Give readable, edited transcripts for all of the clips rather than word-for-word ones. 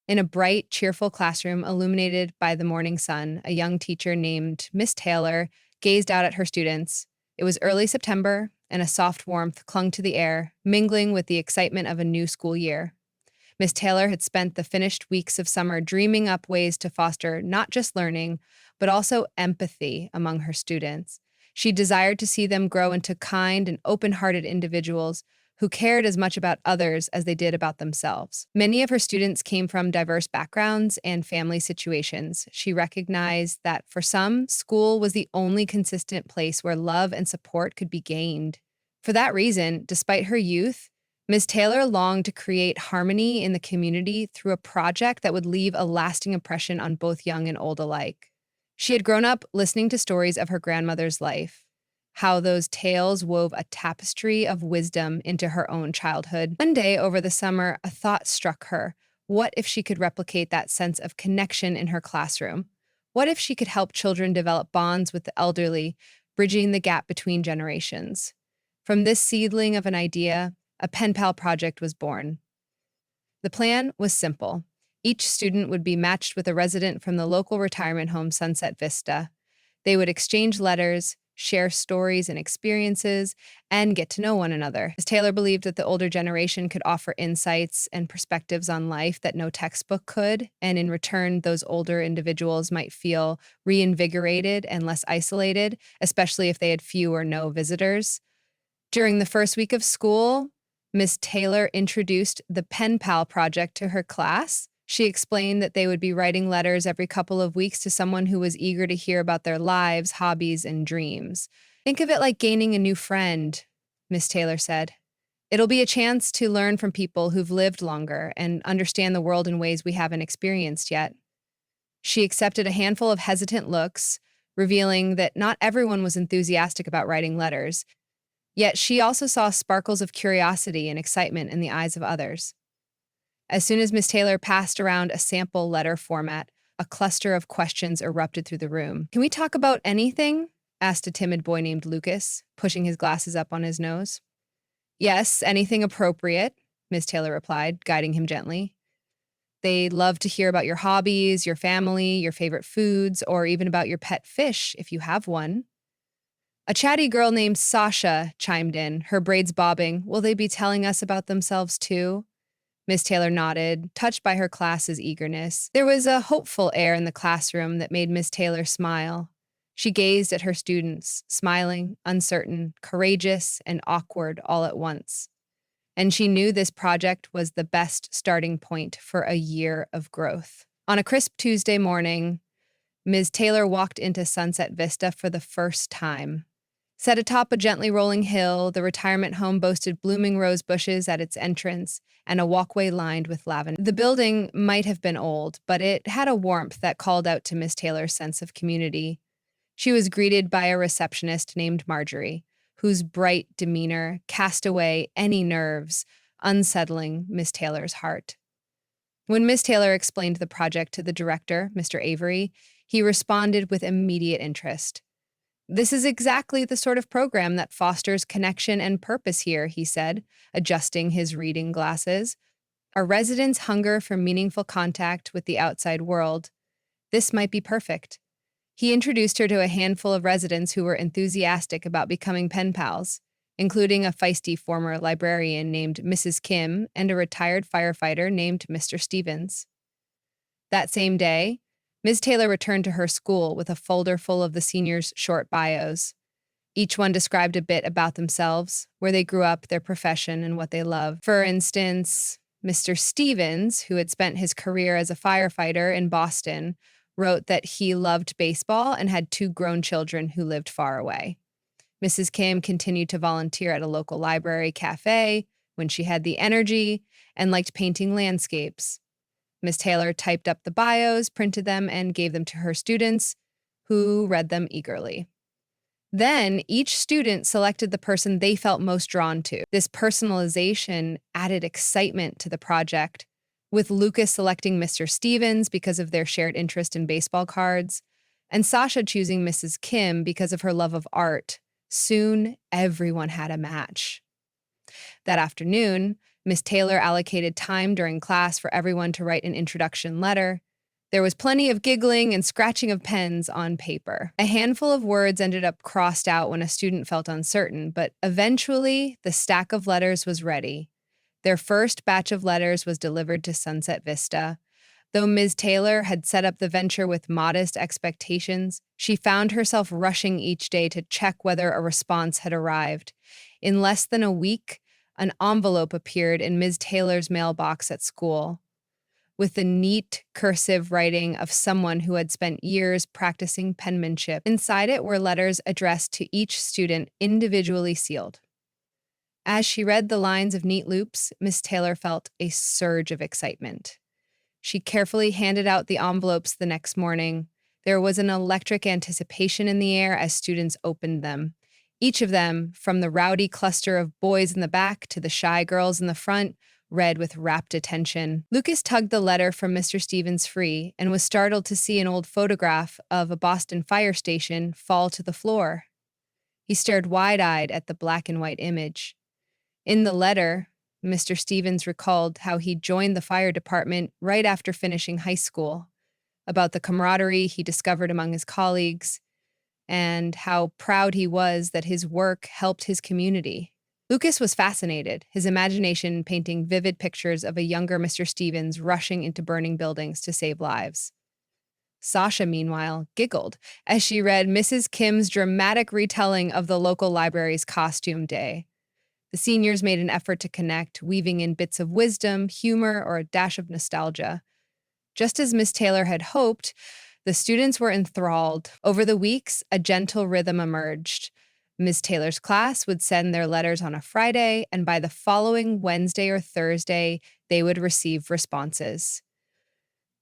In a bright, cheerful classroom illuminated by the morning sun, a young teacher named Miss Taylor gazed out at her students. It was early September, and a soft warmth clung to the air, mingling with the excitement of a new school year. Miss Taylor had spent the finished weeks of summer dreaming up ways to foster not just learning, but also empathy among her students. She desired to see them grow into kind and open hearted individuals who cared as much about others as they did about themselves. Many of her students came from diverse backgrounds and family situations. She recognized that for some, school was the only consistent place where love and support could be gained. For that reason, despite her youth, Ms. Taylor longed to create harmony in the community through a project that would leave a lasting impression on both young and old alike. She had grown up listening to stories of her grandmother's life, how those tales wove a tapestry of wisdom into her own childhood. One day over the summer, a thought struck her. What if she could replicate that sense of connection in her classroom? What if she could help children develop bonds with the elderly, bridging the gap between generations? From this seedling of an idea, a pen pal project was born. The plan was simple. Each student would be matched with a resident from the local retirement home Sunset Vista. They would exchange letters, share stories and experiences, and get to know one another. As Taylor believed that the older generation could offer insights and perspectives on life that no textbook could, and in return, those older individuals might feel reinvigorated and less isolated, especially if they had few or no visitors. During the first week of school, Miss Taylor introduced the Pen Pal project to her class. She explained that they would be writing letters every couple of weeks to someone who was eager to hear about their lives, hobbies, and dreams. Think of it like gaining a new friend, Miss Taylor said. It'll be a chance to learn from people who've lived longer and understand the world in ways we haven't experienced yet. She accepted a handful of hesitant looks, revealing that not everyone was enthusiastic about writing letters. Yet she also saw sparkles of curiosity and excitement in the eyes of others. As soon as Miss Taylor passed around a sample letter format, a cluster of questions erupted through the room. "Can we talk about anything?" asked a timid boy named Lucas, pushing his glasses up on his nose. "Yes, anything appropriate," Miss Taylor replied, guiding him gently. "They'd love to hear about your hobbies, your family, your favorite foods, or even about your pet fish, if you have one." A chatty girl named Sasha chimed in, her braids bobbing. "Will they be telling us about themselves too?" Miss Taylor nodded, touched by her class's eagerness. There was a hopeful air in the classroom that made Miss Taylor smile. She gazed at her students, smiling, uncertain, courageous, and awkward all at once. And she knew this project was the best starting point for a year of growth. On a crisp Tuesday morning, Ms. Taylor walked into Sunset Vista for the first time. Set atop a gently rolling hill, the retirement home boasted blooming rose bushes at its entrance and a walkway lined with lavender. The building might have been old, but it had a warmth that called out to Miss Taylor's sense of community. She was greeted by a receptionist named Marjorie, whose bright demeanor cast away any nerves, unsettling Miss Taylor's heart. When Miss Taylor explained the project to the director, Mr. Avery, he responded with immediate interest. "This is exactly the sort of program that fosters connection and purpose here," he said, adjusting his reading glasses. "Our residents hunger for meaningful contact with the outside world. This might be perfect." He introduced her to a handful of residents who were enthusiastic about becoming pen pals, including a feisty former librarian named Mrs. Kim and a retired firefighter named Mr. Stevens. That same day, Ms. Taylor returned to her school with a folder full of the seniors' short bios. Each one described a bit about themselves, where they grew up, their profession, and what they love. For instance, Mr. Stevens, who had spent his career as a firefighter in Boston, wrote that he loved baseball and had 2 grown children who lived far away. Mrs. Kim continued to volunteer at a local library cafe when she had the energy and liked painting landscapes. Miss Taylor typed up the bios, printed them, and gave them to her students, who read them eagerly. Then each student selected the person they felt most drawn to. This personalization added excitement to the project, with Lucas selecting Mr. Stevens because of their shared interest in baseball cards, and Sasha choosing Mrs. Kim because of her love of art. Soon, everyone had a match. That afternoon, Miss Taylor allocated time during class for everyone to write an introduction letter. There was plenty of giggling and scratching of pens on paper. A handful of words ended up crossed out when a student felt uncertain, but eventually the stack of letters was ready. Their first batch of letters was delivered to Sunset Vista. Though Ms. Taylor had set up the venture with modest expectations, she found herself rushing each day to check whether a response had arrived. In less than a week, an envelope appeared in Ms. Taylor's mailbox at school, with the neat cursive writing of someone who had spent years practicing penmanship. Inside it were letters addressed to each student, individually sealed. As she read the lines of neat loops, Miss Taylor felt a surge of excitement. She carefully handed out the envelopes the next morning. There was an electric anticipation in the air as students opened them. Each of them, from the rowdy cluster of boys in the back to the shy girls in the front, read with rapt attention. Lucas tugged the letter from Mr. Stevens free and was startled to see an old photograph of a Boston fire station fall to the floor. He stared wide-eyed at the black and white image. In the letter, Mr. Stevens recalled how he joined the fire department right after finishing high school, about the camaraderie he discovered among his colleagues, and how proud he was that his work helped his community. Lucas was fascinated, his imagination painting vivid pictures of a younger Mr. Stevens rushing into burning buildings to save lives. Sasha, meanwhile, giggled as she read Mrs. Kim's dramatic retelling of the local library's costume day. The seniors made an effort to connect, weaving in bits of wisdom, humor, or a dash of nostalgia. Just as Miss Taylor had hoped, the students were enthralled. Over the weeks, a gentle rhythm emerged. Miss Taylor's class would send their letters on a Friday, and by the following Wednesday or Thursday, they would receive responses.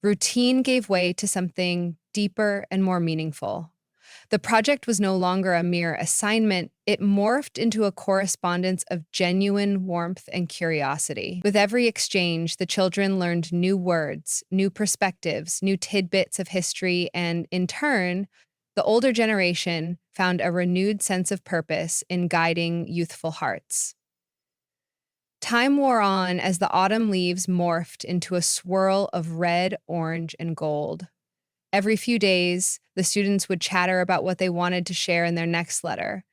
Routine gave way to something deeper and more meaningful. The project was no longer a mere assignment, it morphed into a correspondence of genuine warmth and curiosity. With every exchange, the children learned new words, new perspectives, new tidbits of history, and in turn, the older generation found a renewed sense of purpose in guiding youthful hearts. Time wore on as the autumn leaves morphed into a swirl of red, orange, and gold. Every few days, the students would chatter about what they wanted to share in their next letter,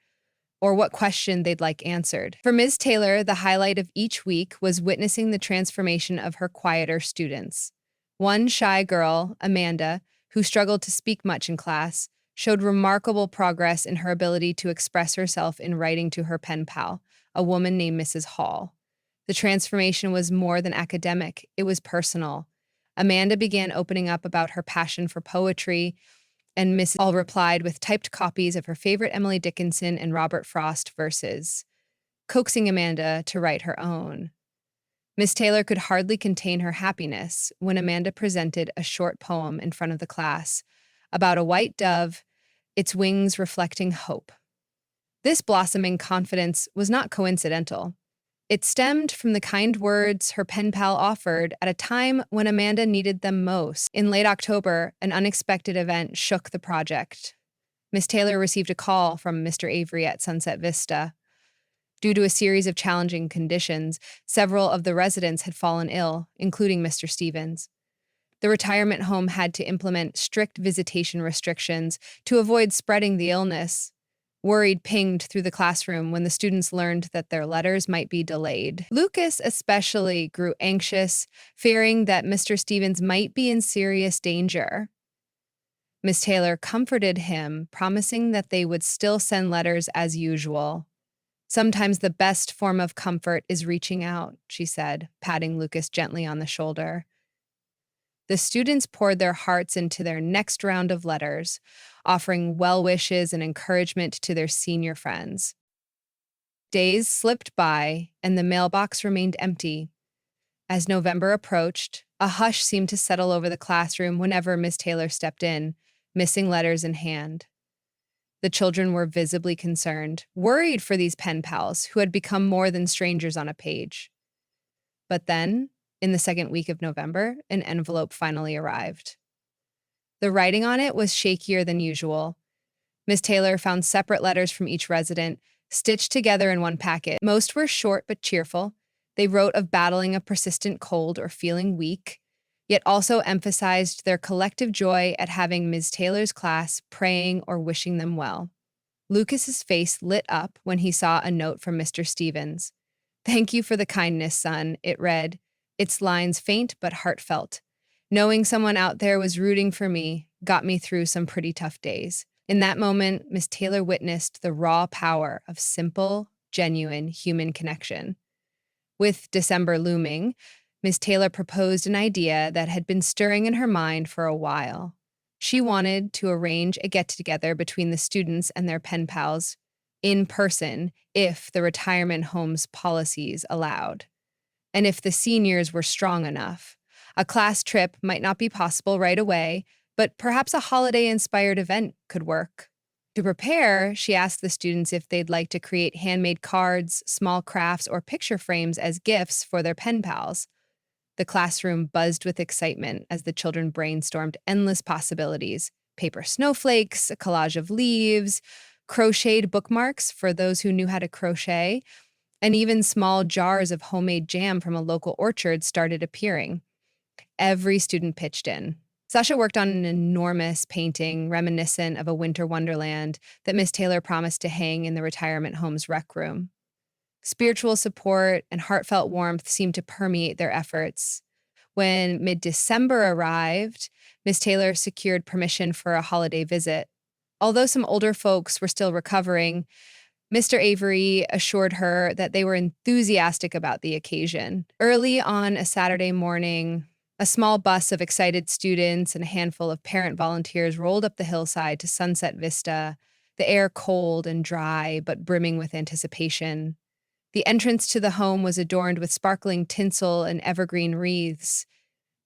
or what question they'd like answered. For Ms. Taylor, the highlight of each week was witnessing the transformation of her quieter students. One shy girl, Amanda, who struggled to speak much in class, showed remarkable progress in her ability to express herself in writing to her pen pal, a woman named Mrs. Hall. The transformation was more than academic, it was personal. Amanda began opening up about her passion for poetry, and Mrs. Hall replied with typed copies of her favorite Emily Dickinson and Robert Frost verses, coaxing Amanda to write her own. Miss Taylor could hardly contain her happiness when Amanda presented a short poem in front of the class about a white dove, its wings reflecting hope. This blossoming confidence was not coincidental. It stemmed from the kind words her pen pal offered at a time when Amanda needed them most. In late October, an unexpected event shook the project. Miss Taylor received a call from Mr. Avery at Sunset Vista. Due to a series of challenging conditions, several of the residents had fallen ill, including Mr. Stevens. The retirement home had to implement strict visitation restrictions to avoid spreading the illness. Worried pinged through the classroom when the students learned that their letters might be delayed. Lucas especially grew anxious, fearing that Mr. Stevens might be in serious danger. Miss Taylor comforted him, promising that they would still send letters as usual. Sometimes the best form of comfort is reaching out, she said, patting Lucas gently on the shoulder. The students poured their hearts into their next round of letters, offering well wishes and encouragement to their senior friends. Days slipped by, and the mailbox remained empty. As November approached, a hush seemed to settle over the classroom whenever Miss Taylor stepped in, missing letters in hand. The children were visibly concerned, worried for these pen pals who had become more than strangers on a page. But then, in the second week of November, an envelope finally arrived. The writing on it was shakier than usual. Miss Taylor found separate letters from each resident, stitched together in one packet. Most were short but cheerful, They wrote of battling a persistent cold or feeling weak, yet also emphasized their collective joy at having Ms. Taylor's class praying or wishing them well. Lucas's face lit up when he saw a note from Mr. Stevens. "Thank you for the kindness, son," it read, its lines faint but heartfelt. "Knowing someone out there was rooting for me got me through some pretty tough days." In that moment, Miss Taylor witnessed the raw power of simple, genuine human connection. With December looming, Miss Taylor proposed an idea that had been stirring in her mind for a while. She wanted to arrange a get together between the students and their pen pals in person if the retirement home's policies allowed, and if the seniors were strong enough. A class trip might not be possible right away, but perhaps a holiday inspired event could work. To prepare, she asked the students if they'd like to create handmade cards, small crafts, or picture frames as gifts for their pen pals. The classroom buzzed with excitement as the children brainstormed endless possibilities: paper snowflakes, a collage of leaves, crocheted bookmarks for those who knew how to crochet, and even small jars of homemade jam from a local orchard started appearing. Every student pitched in. Sasha worked on an enormous painting reminiscent of a winter wonderland that Miss Taylor promised to hang in the retirement home's rec room. Spiritual support and heartfelt warmth seemed to permeate their efforts. When mid December arrived, Miss Taylor secured permission for a holiday visit. Although some older folks were still recovering, Mr. Avery assured her that they were enthusiastic about the occasion. Early on a Saturday morning, a small bus of excited students and a handful of parent volunteers rolled up the hillside to Sunset Vista, the air cold and dry but brimming with anticipation. The entrance to the home was adorned with sparkling tinsel and evergreen wreaths.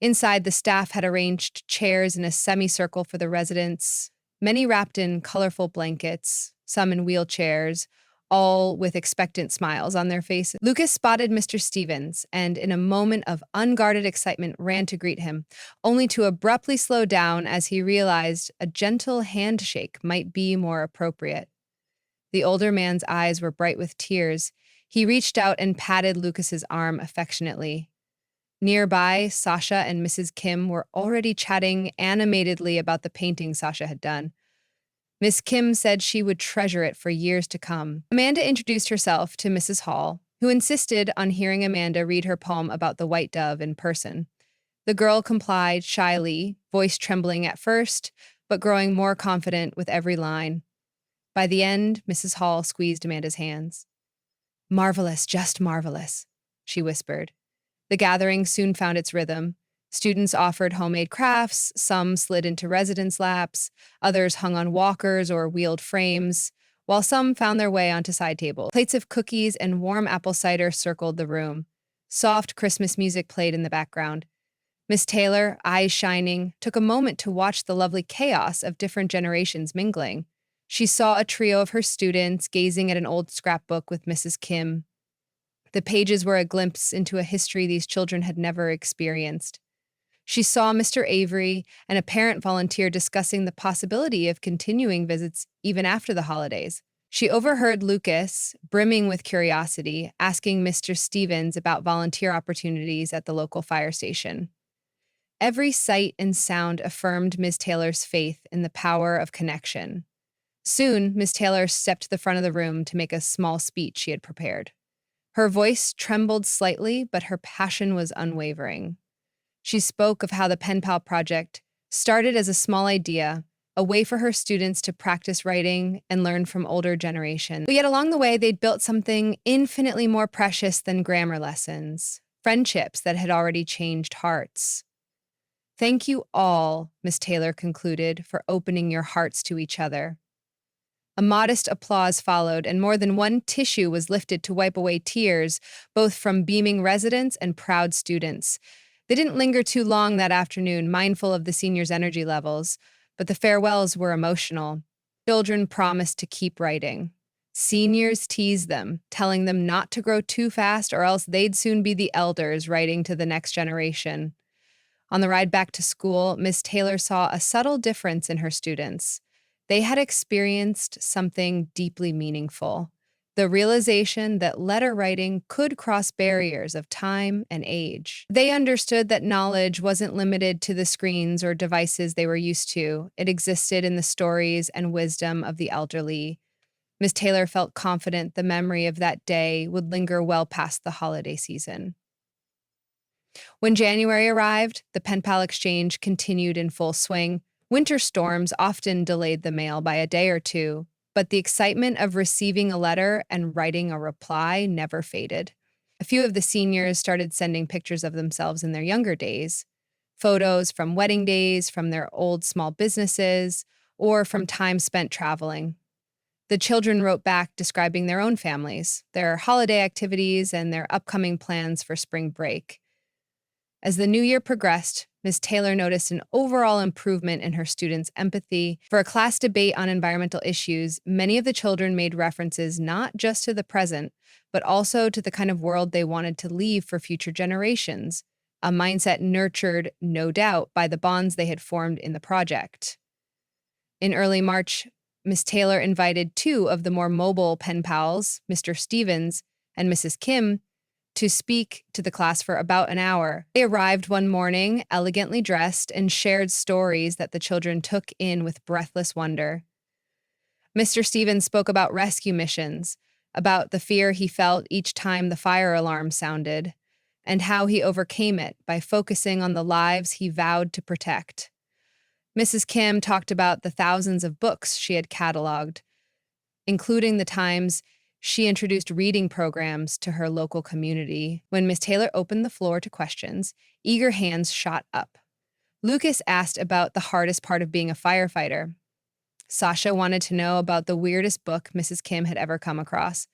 Inside, the staff had arranged chairs in a semicircle for the residents, many wrapped in colorful blankets, some in wheelchairs, all with expectant smiles on their faces. Lucas spotted Mr. Stevens and, in a moment of unguarded excitement, ran to greet him, only to abruptly slow down as he realized a gentle handshake might be more appropriate. The older man's eyes were bright with tears. He reached out and patted Lucas's arm affectionately. Nearby, Sasha and Mrs. Kim were already chatting animatedly about the painting Sasha had done. Miss Kim said she would treasure it for years to come. Amanda introduced herself to Mrs. Hall, who insisted on hearing Amanda read her poem about the white dove in person. The girl complied shyly, voice trembling at first, but growing more confident with every line. By the end, Mrs. Hall squeezed Amanda's hands. "Marvelous, just marvelous," she whispered. The gathering soon found its rhythm. Students offered homemade crafts, some slid into residents' laps, others hung on walkers or wheeled frames, while some found their way onto side tables. Plates of cookies and warm apple cider circled the room. Soft Christmas music played in the background. Miss Taylor, eyes shining, took a moment to watch the lovely chaos of different generations mingling. She saw a trio of her students gazing at an old scrapbook with Mrs. Kim. The pages were a glimpse into a history these children had never experienced. She saw Mr. Avery and a parent volunteer discussing the possibility of continuing visits even after the holidays. She overheard Lucas, brimming with curiosity, asking Mr. Stevens about volunteer opportunities at the local fire station. Every sight and sound affirmed Ms. Taylor's faith in the power of connection. Soon, Miss Taylor stepped to the front of the room to make a small speech she had prepared. Her voice trembled slightly, but her passion was unwavering. She spoke of how the Pen Pal project started as a small idea, a way for her students to practice writing and learn from older generations. But yet along the way, they'd built something infinitely more precious than grammar lessons, friendships that had already changed hearts. "Thank you all," Miss Taylor concluded, "for opening your hearts to each other." A modest applause followed, and more than one tissue was lifted to wipe away tears, both from beaming residents and proud students. They didn't linger too long that afternoon, mindful of the seniors' energy levels, but the farewells were emotional. Children promised to keep writing. Seniors teased them, telling them not to grow too fast or else they'd soon be the elders writing to the next generation. On the ride back to school, Miss Taylor saw a subtle difference in her students. They had experienced something deeply meaningful. the realization that letter writing could cross barriers of time and age. They understood that knowledge wasn't limited to the screens or devices they were used to. It existed in the stories and wisdom of the elderly. Miss Taylor felt confident the memory of that day would linger well past the holiday season. When January arrived, the pen pal exchange continued in full swing. Winter storms often delayed the mail by a day or two, but the excitement of receiving a letter and writing a reply never faded. A few of the seniors started sending pictures of themselves in their younger days, photos from wedding days, from their old small businesses, or from time spent traveling. The children wrote back describing their own families, their holiday activities, and their upcoming plans for spring break. As the new year progressed, Ms. Taylor noticed an overall improvement in her students' empathy. For a class debate on environmental issues, many of the children made references not just to the present, but also to the kind of world they wanted to leave for future generations, a mindset nurtured, no doubt, by the bonds they had formed in the project. In early March, Ms. Taylor invited two of the more mobile pen pals, Mr. Stevens and Mrs. Kim, to speak to the class for about an hour. They arrived one morning, elegantly dressed, and shared stories that the children took in with breathless wonder. Mr. Stevens spoke about rescue missions, about the fear he felt each time the fire alarm sounded, and how he overcame it by focusing on the lives he vowed to protect. Mrs. Kim talked about the thousands of books she had cataloged, including the times she introduced reading programs to her local community. When Miss Taylor opened the floor to questions, eager hands shot up. Lucas asked about the hardest part of being a firefighter. Sasha wanted to know about the weirdest book Mrs. Kim had ever come across.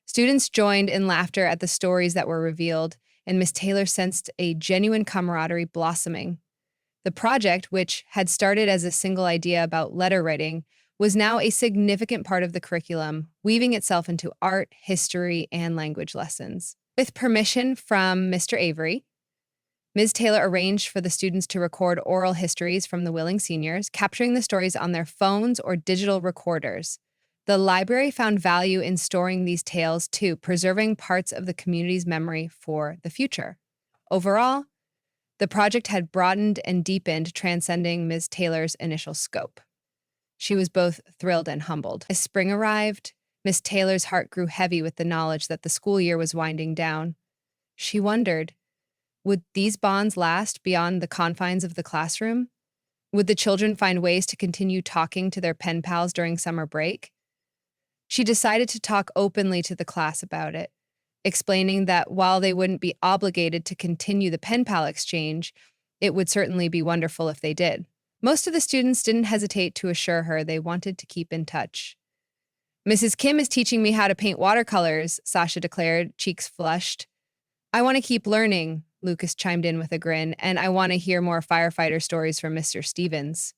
Students joined in laughter at the stories that were revealed, and Miss Taylor sensed a genuine camaraderie blossoming. The project, which had started as a single idea about letter writing, was now a significant part of the curriculum, weaving itself into art, history, and language lessons. With permission from Mr. Avery, Ms. Taylor arranged for the students to record oral histories from the willing seniors, capturing the stories on their phones or digital recorders. The library found value in storing these tales too, preserving parts of the community's memory for the future. Overall, the project had broadened and deepened, transcending Ms. Taylor's initial scope. She was both thrilled and humbled. As spring arrived, Miss Taylor's heart grew heavy with the knowledge that the school year was winding down. She wondered, would these bonds last beyond the confines of the classroom? Would the children find ways to continue talking to their pen pals during summer break? She decided to talk openly to the class about it, explaining that while they wouldn't be obligated to continue the pen pal exchange, it would certainly be wonderful if they did. Most of the students didn't hesitate to assure her they wanted to keep in touch. Mrs. Kim is teaching me how to paint watercolors, Sasha declared, cheeks flushed. I want to keep learning, Lucas chimed in with a grin, and I want to hear more firefighter stories from Mr. Stevens.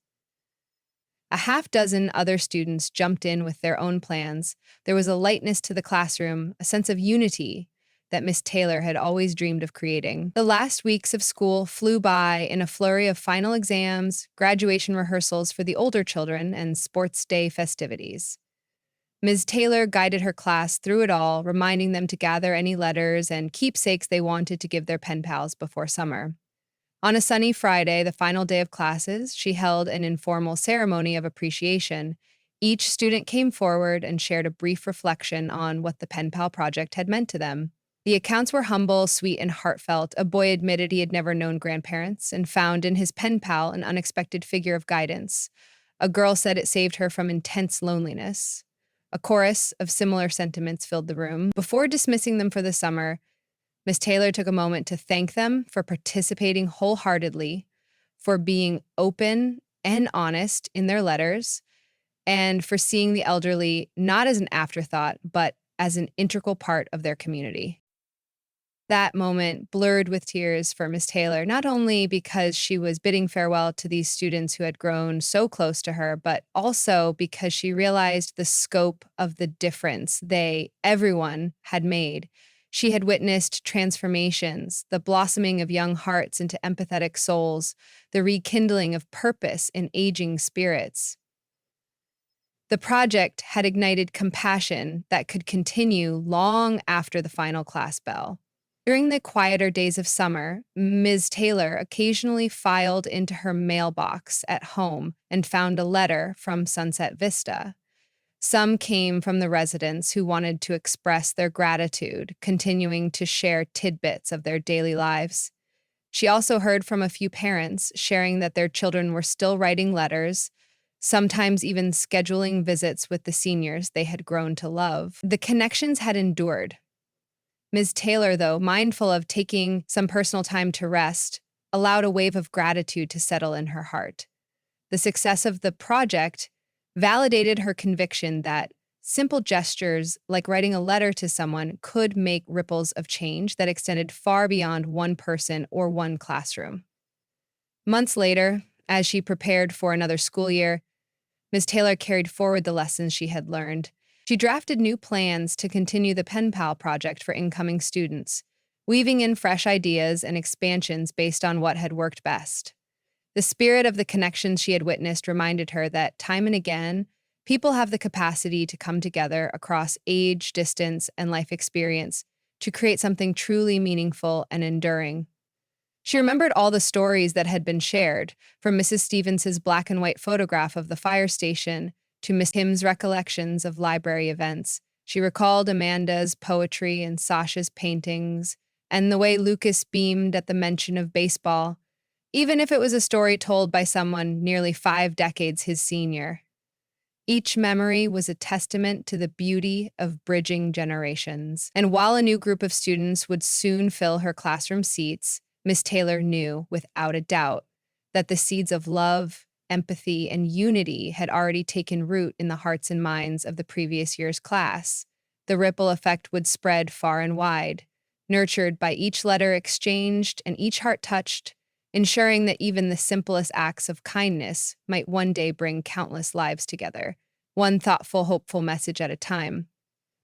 A half dozen other students jumped in with their own plans. There was a lightness to the classroom, a sense of unity that Miss Taylor had always dreamed of creating. The last weeks of school flew by in a flurry of final exams, graduation rehearsals for the older children, and sports day festivities. Ms. Taylor guided her class through it all, reminding them to gather any letters and keepsakes they wanted to give their pen pals before summer. On a sunny Friday, the final day of classes, she held an informal ceremony of appreciation. Each student came forward and shared a brief reflection on what the Pen Pal project had meant to them. The accounts were humble, sweet, and heartfelt. A boy admitted he had never known grandparents and found in his pen pal an unexpected figure of guidance. A girl said it saved her from intense loneliness. A chorus of similar sentiments filled the room. Before dismissing them for the summer, Miss Taylor took a moment to thank them for participating wholeheartedly, for being open and honest in their letters, and for seeing the elderly not as an afterthought, but as an integral part of their community. That moment blurred with tears for Miss Taylor, not only because she was bidding farewell to these students who had grown so close to her, but also because she realized the scope of the difference everyone, had made. She had witnessed transformations, the blossoming of young hearts into empathetic souls, the rekindling of purpose in aging spirits. The project had ignited compassion that could continue long after the final class bell. During the quieter days of summer, Ms. Taylor occasionally filed into her mailbox at home and found a letter from Sunset Vista. Some came from the residents who wanted to express their gratitude, continuing to share tidbits of their daily lives. She also heard from a few parents sharing that their children were still writing letters, sometimes even scheduling visits with the seniors they had grown to love. The connections had endured. Ms. Taylor, though, mindful of taking some personal time to rest, allowed a wave of gratitude to settle in her heart. The success of the project validated her conviction that simple gestures like writing a letter to someone could make ripples of change that extended far beyond one person or one classroom. Months later, as she prepared for another school year, Ms. Taylor carried forward the lessons she had learned. She drafted new plans to continue the Pen Pal project for incoming students, weaving in fresh ideas and expansions based on what had worked best. The spirit of the connections she had witnessed reminded her that time and again, people have the capacity to come together across age, distance, and life experience to create something truly meaningful and enduring. She remembered all the stories that had been shared, from Mrs. Stevens's black and white photograph of the fire station to Miss Kim's recollections of library events. She recalled Amanda's poetry and Sasha's paintings, and the way Lucas beamed at the mention of baseball, even if it was a story told by someone nearly 5 decades his senior. Each memory was a testament to the beauty of bridging generations. And while a new group of students would soon fill her classroom seats, Miss Taylor knew, without a doubt, that the seeds of love, empathy, and unity had already taken root in the hearts and minds of the previous year's class. The ripple effect would spread far and wide, nurtured by each letter exchanged and each heart touched, ensuring that even the simplest acts of kindness might one day bring countless lives together, one thoughtful, hopeful message at a time.